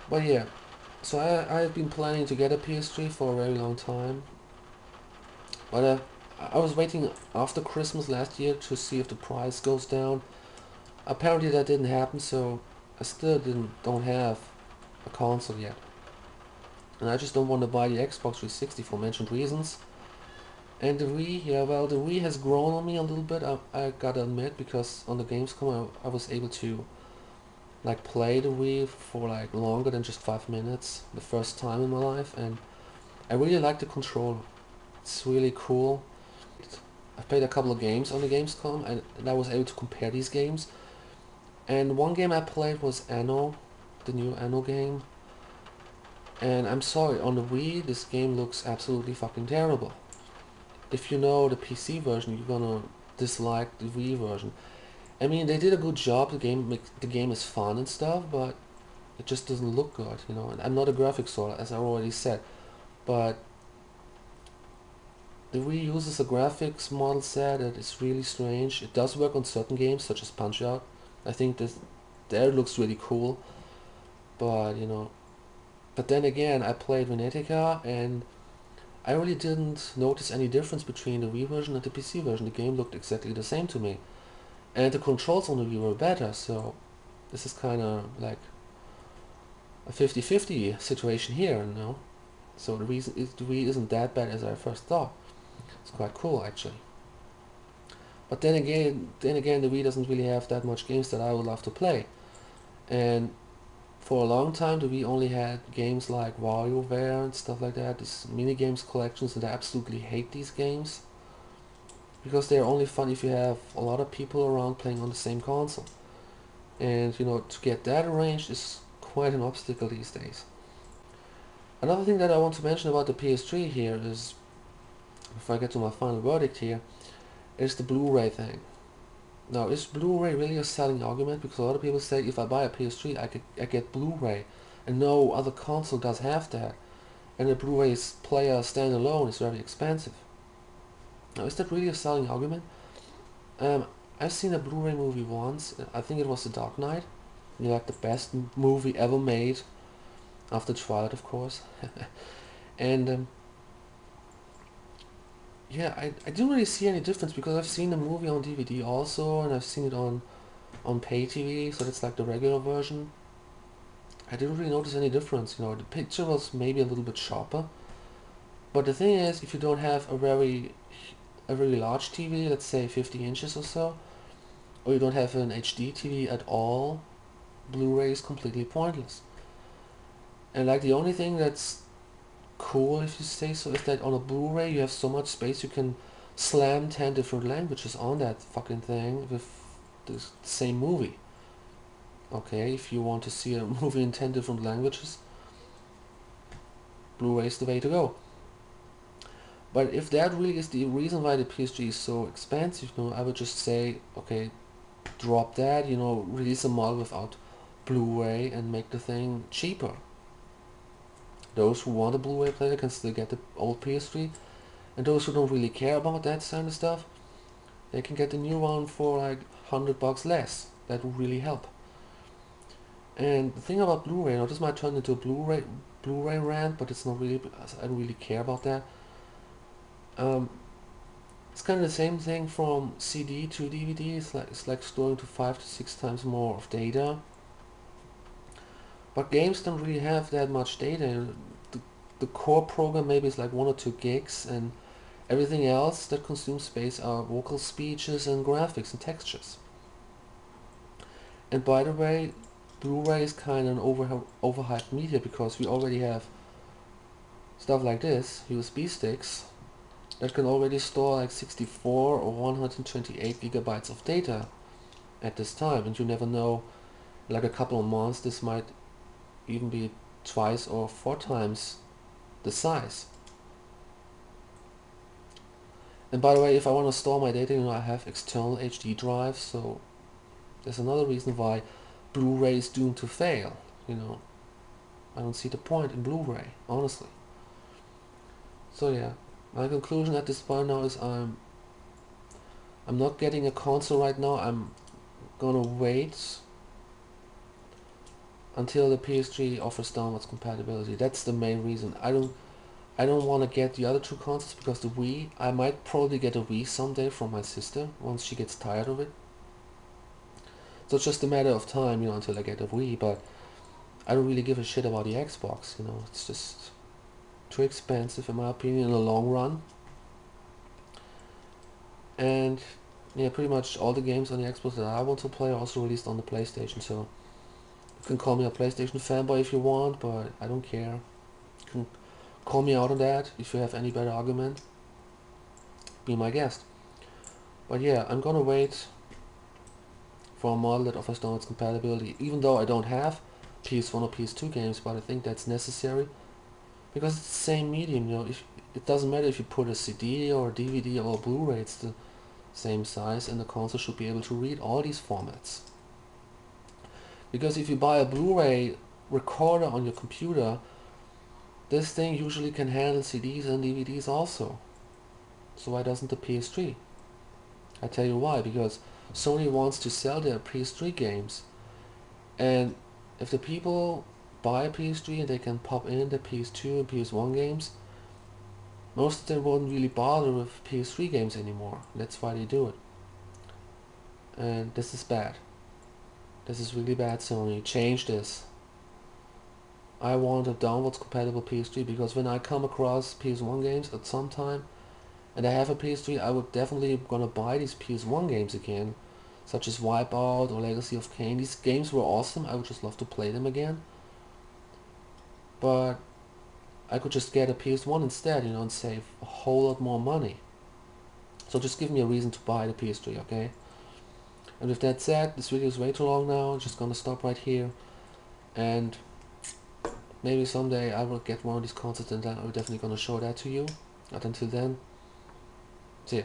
But yeah, so I've been planning to get a PS3 for a very long time. But I was waiting after Christmas last year to see if the price goes down. Apparently that didn't happen, so I still don't have a console yet. And I just don't want to buy the Xbox 360 for mentioned reasons. And the Wii, yeah, well, the Wii has grown on me a little bit, I gotta admit, because on the Gamescom I was able to like play the Wii for like longer than just 5 minutes the first time in my life, and I really like the controller. It's really cool. I've played a couple of games on the Gamescom, and I was able to compare these games. And one game I played was Anno, the new Anno game. And I'm sorry, on the Wii, this game looks absolutely fucking terrible. If you know the PC version, you're gonna dislike the Wii version. I mean, they did a good job. The game is fun and stuff, but it just doesn't look good, you know. And I'm not a graphics sort, as I already said, but the Wii uses a graphics model set that is really strange. It does work on certain games, such as Punch Out. I think this there looks really cool, but you know. But then again, I played Venetica, and I really didn't notice any difference between the Wii version and the PC version. The game looked exactly the same to me, and the controls on the Wii were better. So this is kind of like a 50-50 situation here, you know. So the reason is the Wii isn't that bad as I first thought. It's quite cool actually. But then again, the Wii doesn't really have that much games that I would love to play. And for a long time, the Wii only had games like WarioWare and stuff like that, these mini games collections, and I absolutely hate these games because they're only fun if you have a lot of people around playing on the same console. And you know, to get that arranged is quite an obstacle these days. Another thing that I want to mention about the PS3 here is, before I get to my final verdict here, is the Blu-ray thing. Now, is Blu-ray really a selling argument? Because a lot of people say if I buy a PS3, I get Blu-ray, and no other console does have that. And the Blu-ray's player standalone is very expensive. Now, is that really a selling argument? Um, I've seen a Blu-ray movie once. I think it was The Dark Knight. You know, like the best movie ever made, after Twilight, of course. And yeah, I didn't really see any difference because I've seen the movie on DVD also, and I've seen it on pay TV, so that's like the regular version. I didn't really notice any difference. You know, the picture was maybe a little bit sharper, but the thing is, if you don't have a very large TV, let's say 50 inches or so, or you don't have an HD TV at all, Blu-ray is completely pointless. And like the only thing that's cool, if you say so, is that on a Blu-ray you have so much space you can slam 10 different languages on that fucking thing with the same movie. Okay, if you want to see a movie in 10 different languages, Blu-ray is the way to go. But if that really is the reason why the PS3 is so expensive, you know, I would just say, okay, drop that, you know, release a model without Blu-ray and make the thing cheaper. Those who want a Blu-ray player can still get the old PS3, and those who don't really care about that kind of stuff, they can get the new one for like $100 less. That would really help. And the thing about Blu-ray, now this might turn into a Blu-ray rant, but it's not really, because I don't really care about that. Um, it's kind of the same thing from CD to DVD. It's like storing to 5 to 6 times more of data. But games don't really have that much data. The core program maybe is like 1 or 2 gigs, and everything else that consumes space are vocal speeches and graphics and textures. And by the way, Blu-ray is kind of an overhyped media because we already have stuff like this, USB sticks, that can already store like 64 or 128 gigabytes of data at this time, and you never know, like a couple of months this might even be twice or 4 times the size. And by the way, if I want to store my data, you know, I have external HD drives, so there's another reason why Blu-ray is doomed to fail, you know. I don't see the point in Blu-ray, honestly. So yeah, my conclusion at this point now is I'm not getting a console right now. I'm gonna wait until the PS3 offers downwards compatibility. That's the main reason. I don't want to get the other two consoles because the Wii, I might probably get a Wii someday from my sister once she gets tired of it. So it's just a matter of time, until I get a Wii, but I don't really give a shit about the Xbox, it's just too expensive in my opinion in the long run. And yeah, pretty much all the games on the Xbox that I want to play are also released on the PlayStation, so you can call me a PlayStation fanboy if you want, but I don't care. You can call me out on that if you have any better argument. Be my guest. But yeah, I'm gonna wait for a model that offers downwards compatibility, even though I don't have PS1 or PS2 games, but I think that's necessary because it's the same medium. If it doesn't matter if you put a CD or a DVD or a Blu-ray, it's the same size, and the console should be able to read all these formats. Because if you buy a Blu-ray recorder on your computer, this thing usually can handle CDs and DVDs also. So why doesn't the PS3? I tell you why, because Sony wants to sell their PS3 games, and if the people buy a PS3 and they can pop in the PS2 and PS1 games, most of them won't really bother with PS3 games anymore. That's why they do it. And this is bad. This is really bad, Sony. Change this. I want a downwards compatible PS3 because when I come across PS1 games at some time and I have a PS3, I would definitely gonna buy these PS1 games again, such as Wipeout or Legacy of Kain. These games were awesome. I would just love to play them again. But I could just get a PS1 instead, and save a whole lot more money. So just give me a reason to buy the PS3, okay? And with that said, this video is way too long now. I'm just gonna stop right here. And maybe someday I will get one of these consoles and then I'm definitely gonna show that to you. But until then, see ya.